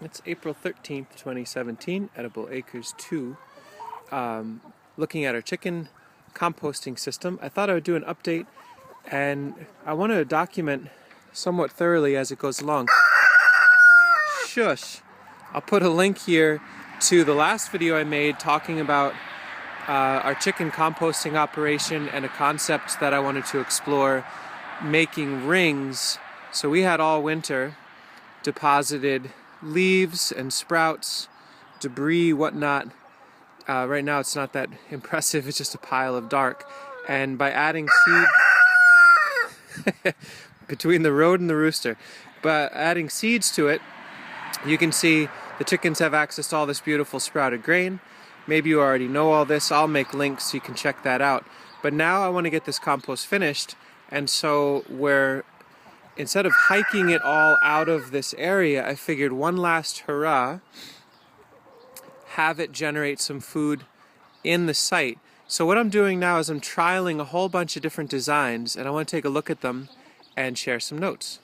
It's April 13th, 2017, Edible Acres 2. Looking at our chicken composting system, I thought I would do an update, and I want to document somewhat thoroughly as it goes along. Shush! I'll put a link here to the last video I made talking about our chicken composting operation and a concept that I wanted to explore, making rings. So we had all winter deposited leaves and sprouts, debris, whatnot. Right now it's not that impressive, it's just a pile of dark. And by adding seed between the road and the rooster, but adding seeds to it, you can see the chickens have access to all this beautiful sprouted grain. Maybe you already know all this. I'll make links so you can check that out. But now I want to get this compost finished, and so instead of hiking it all out of this area, I figured one last hurrah, have it generate some food in the site. So what I'm doing now is I'm trialing a whole bunch of different designs, and I want to take a look at them and share some notes.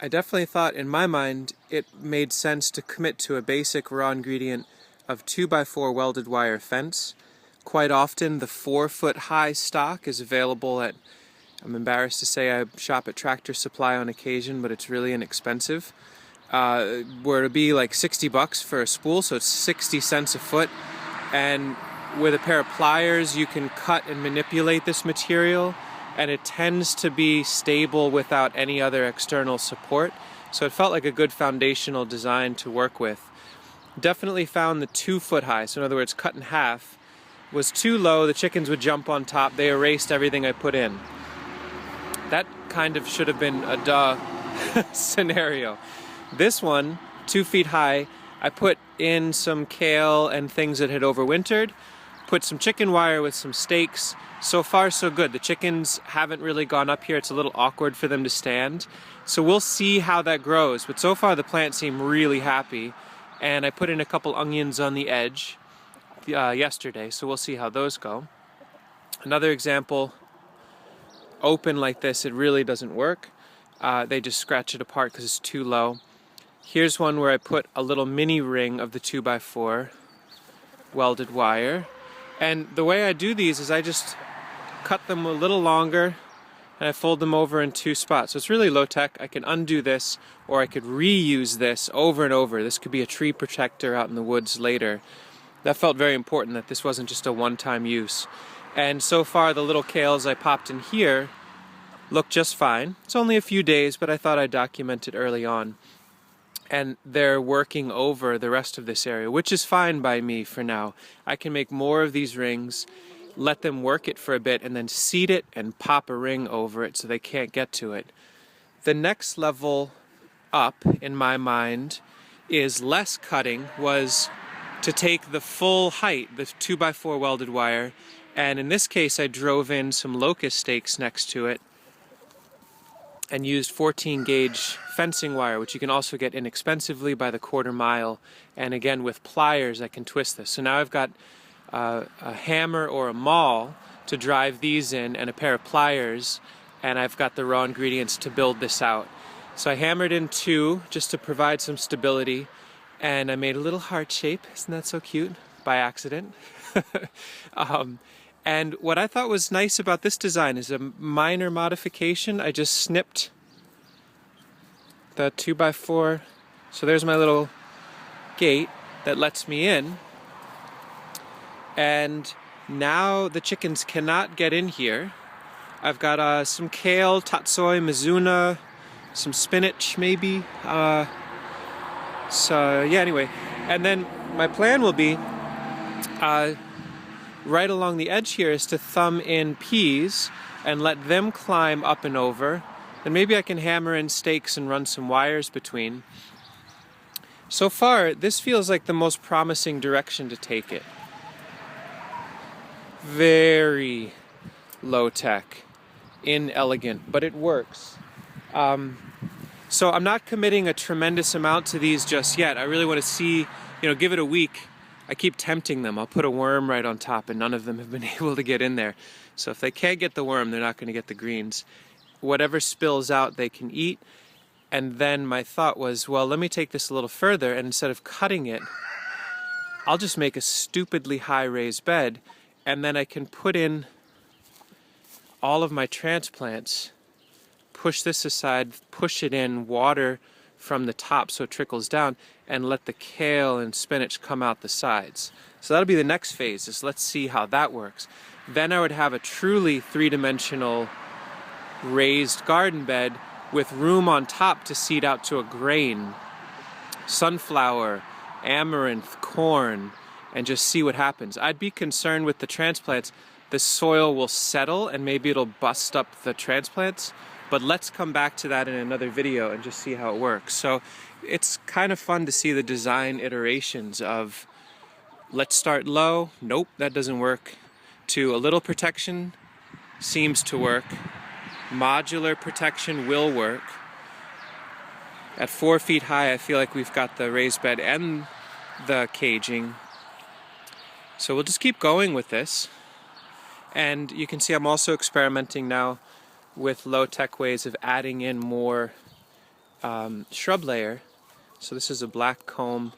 I definitely thought, in my mind, it made sense to commit to a basic raw ingredient of 2x4 welded wire fence. Quite often the 4-foot high stock is available at, I'm embarrassed to say I shop at Tractor Supply on occasion, but it's really inexpensive. Where it'll be like $60 for a spool, so it's 60 cents a foot. And with a pair of pliers you can cut and manipulate this material, and it tends to be stable without any other external support. So it felt like a good foundational design to work with. Definitely found the 2-foot high, so in other words cut in half, was too low. The chickens would jump on top. They erased everything I put in. That kind of should have been a duh scenario. This one, 2 feet high, I put in some kale and things that had overwintered, put some chicken wire with some stakes. So far so good. The chickens haven't really gone up here. It's a little awkward for them to stand. So we'll see how that grows. But so far the plants seem really happy. And I put in a couple onions on the edge yesterday, so we'll see how those go. Another example, open like this, it really doesn't work. They just scratch it apart because it's too low. Here's one where I put a little mini ring of the 2x4 welded wire. And the way I do these is I just cut them a little longer and I fold them over in 2 spots. So it's really low tech. I can undo this, or I could reuse this over and over. This could be a tree protector out in the woods later. That felt very important, that this wasn't just a one-time use. And so far the little kales I popped in here look just fine. It's only a few days, but I thought I'd document it early on. And they're working over the rest of this area, which is fine by me for now. I can make more of these rings, let them work it for a bit, and then seed it and pop a ring over it so they can't get to it. The next level up, in my mind, is less cutting, was to take the full height, the 2x4 welded wire, and in this case I drove in some locust stakes next to it and used 14 gauge fencing wire, which you can also get inexpensively by the quarter mile. And again, with pliers I can twist this. So now I've got a hammer or a maul to drive these in, and a pair of pliers, and I've got the raw ingredients to build this out. So I hammered in 2 just to provide some stability, and I made a little heart shape. Isn't that so cute? By accident. And what I thought was nice about this design is a minor modification. I just snipped the 2x4. So there's my little gate that lets me in. And now the chickens cannot get in here. I've got some kale, tatsoi, mizuna, some spinach maybe. So yeah, anyway. And then my plan will be, right along the edge here, is to thumb in peas and let them climb up and over. And maybe I can hammer in stakes and run some wires between. So far, this feels like the most promising direction to take it. Very low tech, inelegant, but it works. So I'm not committing a tremendous amount to these just yet. I really want to see, give it a week. I keep tempting them. I'll put a worm right on top, and none of them have been able to get in there. So if they can't get the worm, they're not going to get the greens. Whatever spills out, they can eat. And then my thought was, well, let me take this a little further, and instead of cutting it, I'll just make a stupidly high raised bed, and then I can put in all of my transplants, push this aside, push it in, water from the top so it trickles down, and let the kale and spinach come out the sides. So that'll be the next phase, is let's see how that works. Then I would have a truly three-dimensional raised garden bed with room on top to seed out to a grain, sunflower, amaranth, corn, and just see what happens. I'd be concerned with the transplants. The soil will settle and maybe it'll bust up the transplants, but let's come back to that in another video and just see how it works. So it's kind of fun to see the design iterations of, let's start low, nope, that doesn't work, to a little protection seems to work, modular protection will work. At 4 feet high, I feel like we've got the raised bed and the caging. So we'll just keep going with this. And you can see I'm also experimenting now with low-tech ways of adding in more shrub layer. So this is a black comb,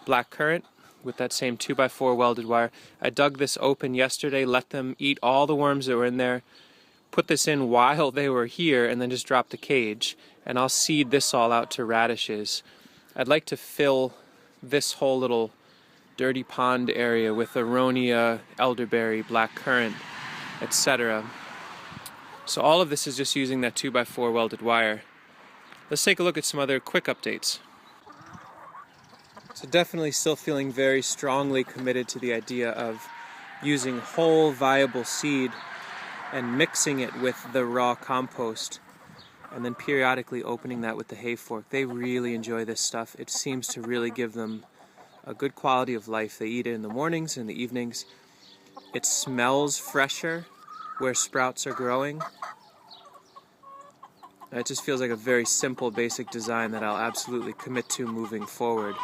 black currant with that same 2x4 welded wire. I dug this open yesterday, let them eat all the worms that were in there, put this in while they were here, and then just drop the cage. And I'll seed this all out to radishes. I'd like to fill this whole little dirty pond area with aronia, elderberry, black currant, etc. So all of this is just using that 2x4 welded wire. Let's take a look at some other quick updates. So definitely still feeling very strongly committed to the idea of using whole viable seed and mixing it with the raw compost, and then periodically opening that with the hay fork. They really enjoy this stuff. It seems to really give them a good quality of life. They eat it in the mornings and the evenings. It smells fresher where sprouts are growing. It just feels like a very simple, basic design that I'll absolutely commit to moving forward.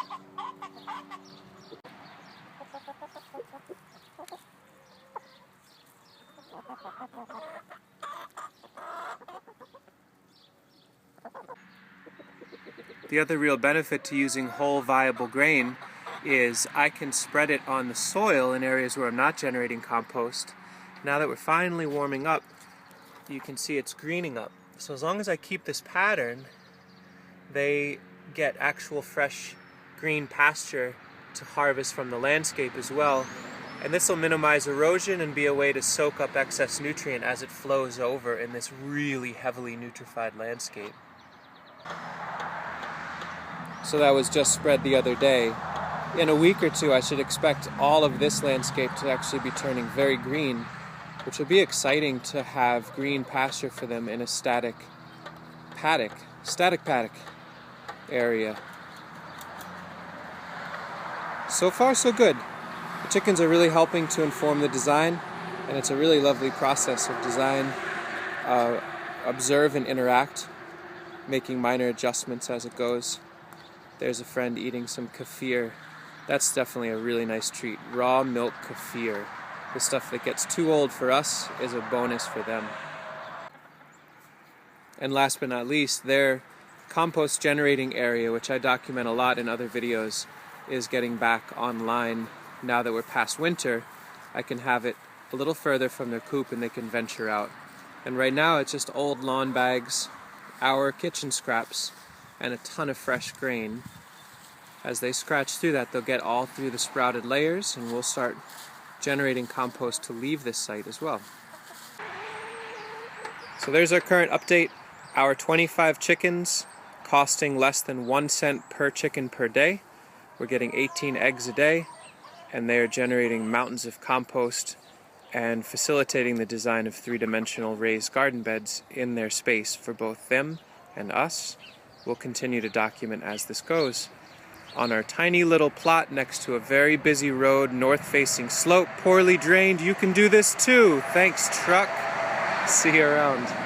The other real benefit to using whole viable grain is I can spread it on the soil in areas where I'm not generating compost. Now that we're finally warming up, you can see it's greening up. So as long as I keep this pattern, they get actual fresh green pasture to harvest from the landscape as well. And this will minimize erosion and be a way to soak up excess nutrient as it flows over in this really heavily nutrified landscape. So that was just spread the other day. In a week or two, I should expect all of this landscape to actually be turning very green, which will be exciting to have green pasture for them in a static paddock area. So far, so good. The chickens are really helping to inform the design, and it's a really lovely process of design. Observe and interact, making minor adjustments as it goes. There's a friend eating some kefir. That's definitely a really nice treat. Raw milk kefir. The stuff that gets too old for us is a bonus for them. And last but not least, their compost generating area, which I document a lot in other videos, is getting back online. Now that we're past winter, I can have it a little further from their coop and they can venture out. And right now it's just old lawn bags, our kitchen scraps, and a ton of fresh grain. As they scratch through that, they'll get all through the sprouted layers, and we'll start generating compost to leave this site as well. So there's our current update. Our 25 chickens costing less than 1 cent per chicken per day. We're getting 18 eggs a day, and they're generating mountains of compost and facilitating the design of three-dimensional raised garden beds in their space for both them and us. We'll continue to document as this goes. On our tiny little plot next to a very busy road, north-facing slope, poorly drained, you can do this too. Thanks, truck. See you around.